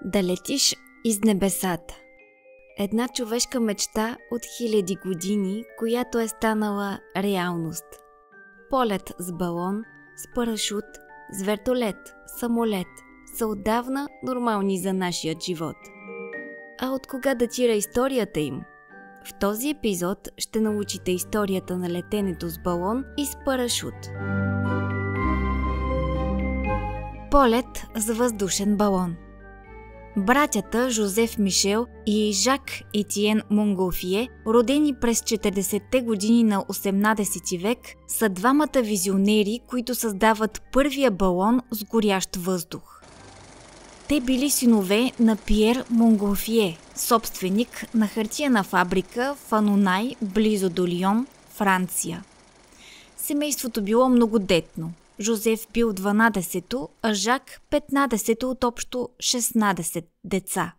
Да летиш из небесата. Една човешка мечта от хиляди години, която е станала реалност. Полет с балон, с парашут, с вертолет, самолет са отдавна нормални за нашия живот. А от кога датира историята им? В този епизод ще научите историята на летенето с балон и с парашут. Полет с въздушен балон. Братята Жозеф Мишел и Жак Етиен Монголфие, родени през 40-те години на 18 век, са двамата визионери, които създават първия балон с горящ въздух. Те били синове на Пиер Монголфие, собственик на хартиена фабрика в Анонай, близо до Лион, Франция. Семейството било многодетно. Жозеф бил 12-то, а Жак 15-то от общо 16 деца.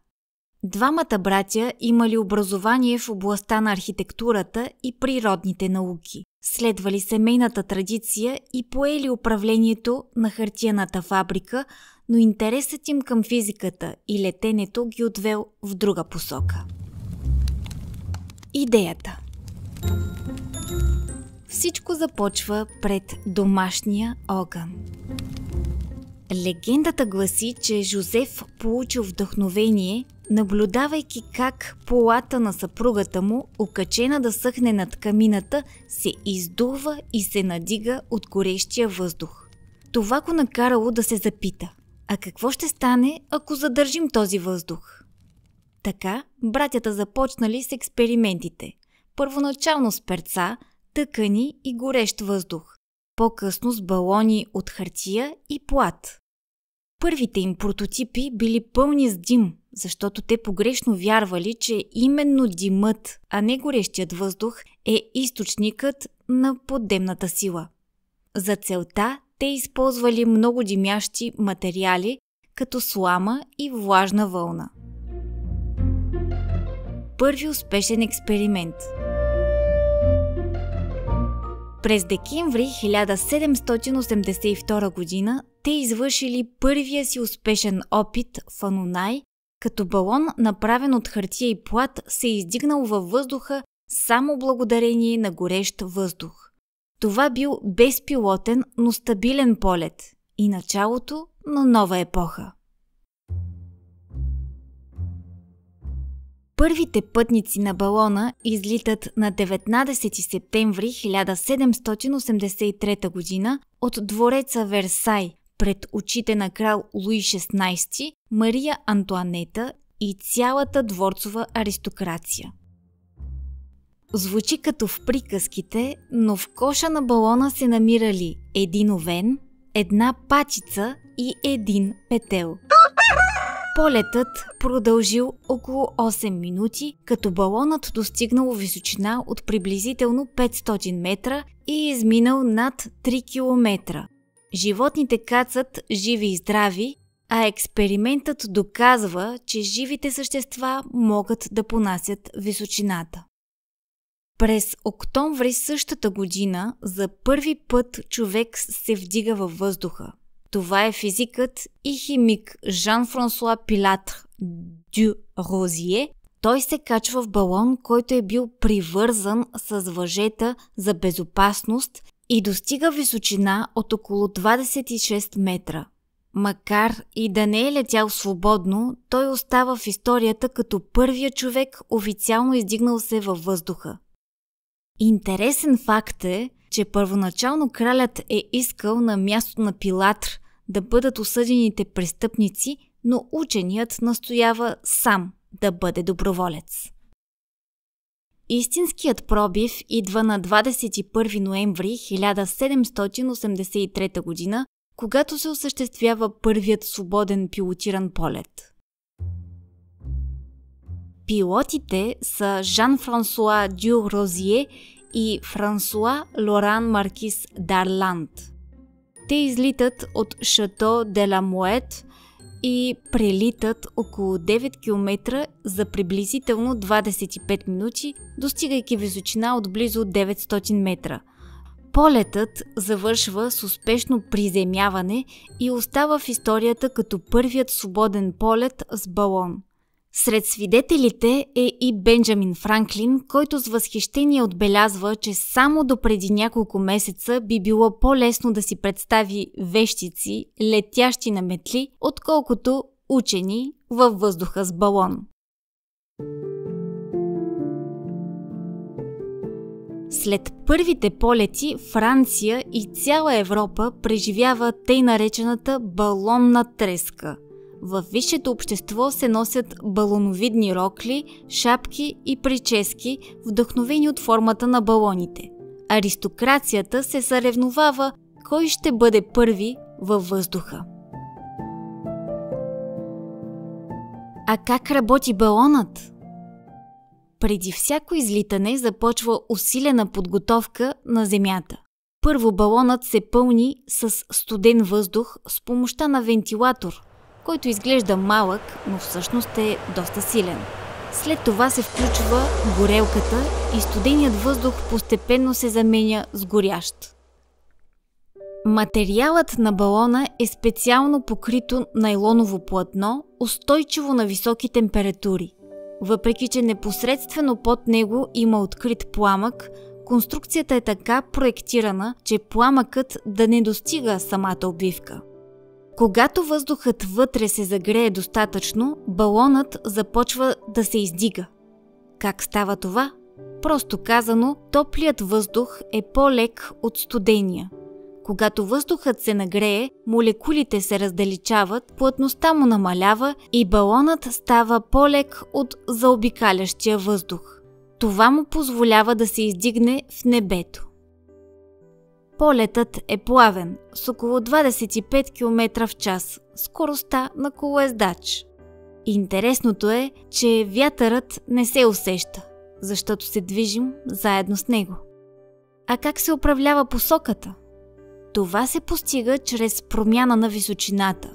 Двамата братя имали образование в областта на архитектурата и природните науки. Следвали семейната традиция и поели управлението на хартиената фабрика, но интересът им към физиката и летенето ги отвел в друга посока. Идеята. Всичко започва пред домашния огън. Легендата гласи, че Жозеф получил вдъхновение, наблюдавайки как полата на съпругата му, окачена да съхне над камината, се издува и се надига от горещия въздух. Това го накарало да се запита: а какво ще стане, ако задържим този въздух? Така братята започнали с експериментите. Първоначално с перца, тъкани и горещ въздух, по-късно с балони от хартия и плат. Първите им прототипи били пълни с дим, защото те погрешно вярвали, че именно димът, а не горещият въздух, е източникът на подземната сила. За целта те използвали много димящи материали, като слама и влажна вълна. Първи успешен експеримент. През декември 1782 година те извършили първия си успешен опит в Анонай, като балон, направен от хартия и плат, се издигнал във въздуха само благодарение на горещ въздух. Това бил безпилотен, но стабилен полет и началото на нова епоха. Първите пътници на балона излитат на 19 септември 1783 година от двореца Версай пред очите на крал Луи XVI, Мария Антоанета и цялата дворцова аристокрация. Звучи като в приказките, но в коша на балона се намирали един овен, една пачица и един петел. Полетът продължил около 8 минути, като балонът достигнал височина от приблизително 500 метра и изминал над 3 км. Животните кацат живи и здрави, а експериментът доказва, че живите същества могат да понасят височината. През октомври същата година за първи път човек се вдига във въздуха. Това е физикът и химик Жан-Франсуа Пилатр дю Розие. Той се качва в балон, който е бил привързан с въжета за безопасност и достига височина от около 26 метра. Макар и да не е летял свободно, той остава в историята като първия човек, официално издигнал се във въздуха. Интересен факт е, че първоначално кралят е искал на мястото на Пилатр да бъдат осъдените престъпници, но ученият настоява сам да бъде доброволец. Истинският пробив идва на 21 ноември 1783 година, когато се осъществява първият свободен пилотиран полет. Пилотите са Жан-Франсуа дю Розие и Франсуа Лоран Маркис д'Арланд. Те излитат от Шато де ла Мует и прелитат около 9 км за приблизително 25 минути, достигайки височина от близо 900 метра. Полетът завършва с успешно приземяване и остава в историята като първият свободен полет с балон. Сред свидетелите е и Бенджамин Франклин, който с възхищение отбелязва, че само допреди няколко месеца би било по-лесно да си представи вещици, летящи на метли, отколкото учени във въздуха с балон. След първите полети Франция и цяла Европа преживява тъй наречената балонна треска. Във висшето общество се носят балоновидни рокли, шапки и прически, вдъхновени от формата на балоните. Аристокрацията се съревновава кой ще бъде първи във въздуха. А как работи балонът? Преди всяко излитане започва усилена подготовка на земята. Първо балонът се пълни с студен въздух с помощта на вентилатор, който изглежда малък, но всъщност е доста силен. След това се включва горелката и студеният въздух постепенно се заменя с горящ. Материалът на балона е специално покрито найлоново платно, устойчиво на високи температури. Въпреки че непосредствено под него има открит пламък, конструкцията е така проектирана, че пламъкът да не достига самата обвивка. Когато въздухът вътре се загрее достатъчно, балонът започва да се издига. Как става това? Просто казано, топлият въздух е по-лек от студения. Когато въздухът се нагрее, молекулите се раздалечават, плътността му намалява и балонът става по-лек от заобикалящия въздух. Това му позволява да се издигне в небето. Полетът е плавен, с около 25 км в час, скоростта на колоездач. Интересното е, че вятърът не се усеща, защото се движим заедно с него. А как се управлява посоката? Това се постига чрез промяна на височината.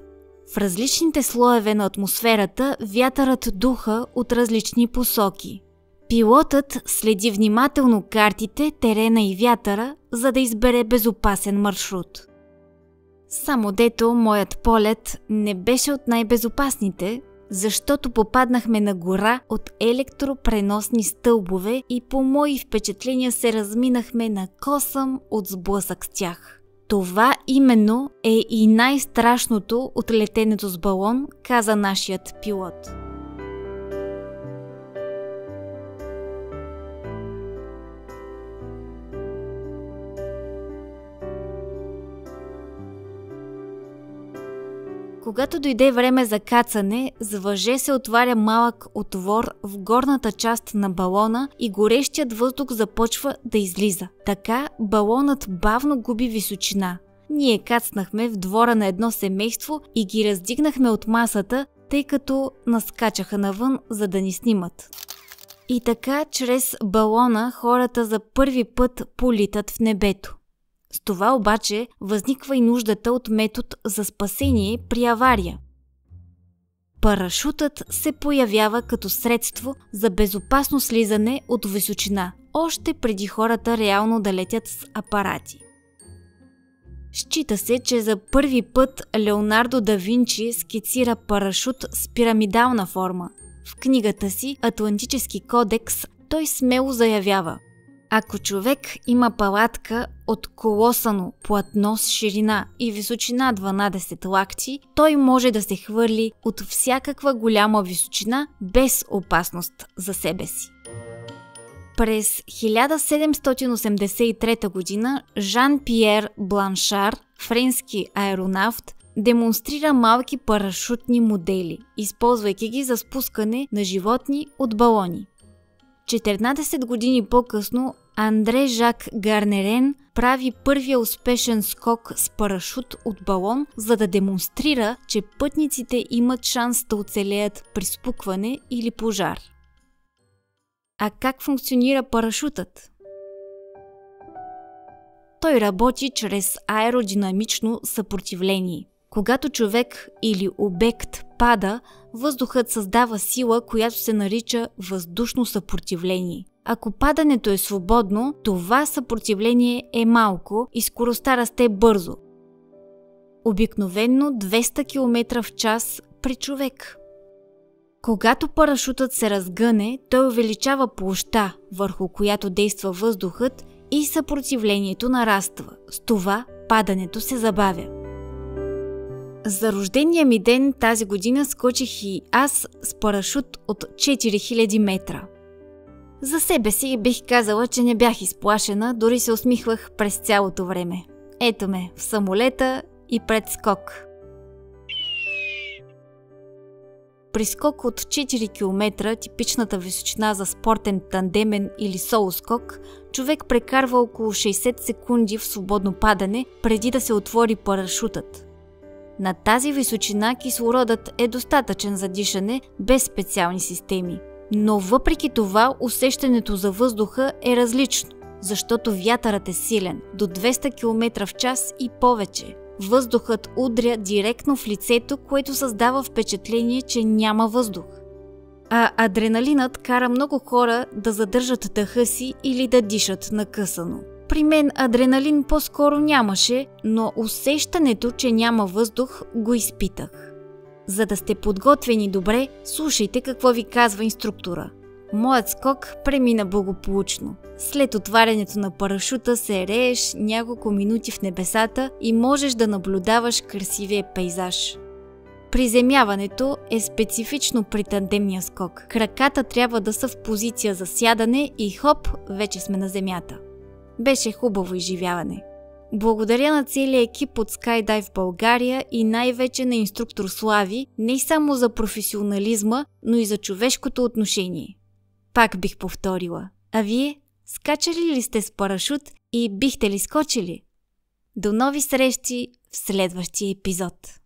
В различните слоеве на атмосферата вятърът духа от различни посоки. Пилотът следи внимателно картите, терена и вятъра, за да избере безопасен маршрут. Само дето моят полет не беше от най-безопасните, защото попаднахме на гора от електропреносни стълбове и по мои впечатления се разминахме на косъм от сблъсък с тях. Това именно е и най-страшното от летенето с балон, каза нашият пилот. Когато дойде време за кацане, с въже се отваря малък отвор в горната част на балона и горещият въздух започва да излиза. Така балонът бавно губи височина. Ние кацнахме в двора на едно семейство и ги раздигнахме от масата, тъй като наскачаха навън, за да ни снимат. И така, чрез балона хората за първи път политат в небето. С това обаче възниква и нуждата от метод за спасение при авария. Парашутът се появява като средство за безопасно слизане от височина, още преди хората реално да летят с апарати. Счита се, че за първи път Леонардо да Винчи скицира парашут с пирамидална форма. В книгата си «Атлантически кодекс» той смело заявява: ако човек има палатка от колосано платно с ширина и височина 12 лакти, той може да се хвърли от всякаква голяма височина без опасност за себе си. През 1783 г. Жан-Пиер Бланшар, френски аеронавт, демонстрира малки парашутни модели, използвайки ги за спускане на животни от балони. 14 години по-късно Андре Жак Гарнерен прави първия успешен скок с парашут от балон, за да демонстрира, че пътниците имат шанс да оцелеят при спукване или пожар. А как функционира парашутът? Той работи чрез аеродинамично съпротивление. Когато човек или обект пада, въздухът създава сила, която се нарича въздушно съпротивление. Ако падането е свободно, това съпротивление е малко и скоростта расте бързо. Обикновено 200 км в час при човек. Когато парашутът се разгъне, той увеличава площта, върху която действа въздухът, и съпротивлението нараства. С това падането се забавя. За рождения ми ден тази година скочих и аз с парашут от 4000 метра. За себе си бих казала, че не бях изплашена, дори се усмихвах през цялото време. Ето ме в самолета и пред скок. При скок от 4 км, типичната височина за спортен тандемен или соло скок, човек прекарва около 60 секунди в свободно падане, преди да се отвори парашутът. На тази височина кислородът е достатъчен за дишане без специални системи. Но въпреки това усещането за въздуха е различно, защото вятърът е силен, до 200 км в час и повече. Въздухът удря директно в лицето, което създава впечатление, че няма въздух. А адреналинът кара много хора да задържат дъха си или да дишат накъсано. При мен адреналин по-скоро нямаше, но усещането, че няма въздух, го изпитах. За да сте подготвени добре, слушайте какво ви казва инструктора. Моят скок премина благополучно. След отварянето на парашута се рееш няколко минути в небесата и можеш да наблюдаваш красивия пейзаж. Приземяването е специфично при тандемния скок. Краката трябва да са в позиция за сядане и хоп, вече сме на земята. Беше хубаво изживяване. Благодаря на целия екип от Skydive България и най-вече на инструктор Слави, не само за професионализма, но и за човешкото отношение. Пак бих повторила. А вие, скачали ли сте с парашут и бихте ли скочили? До нови срещи в следващия епизод!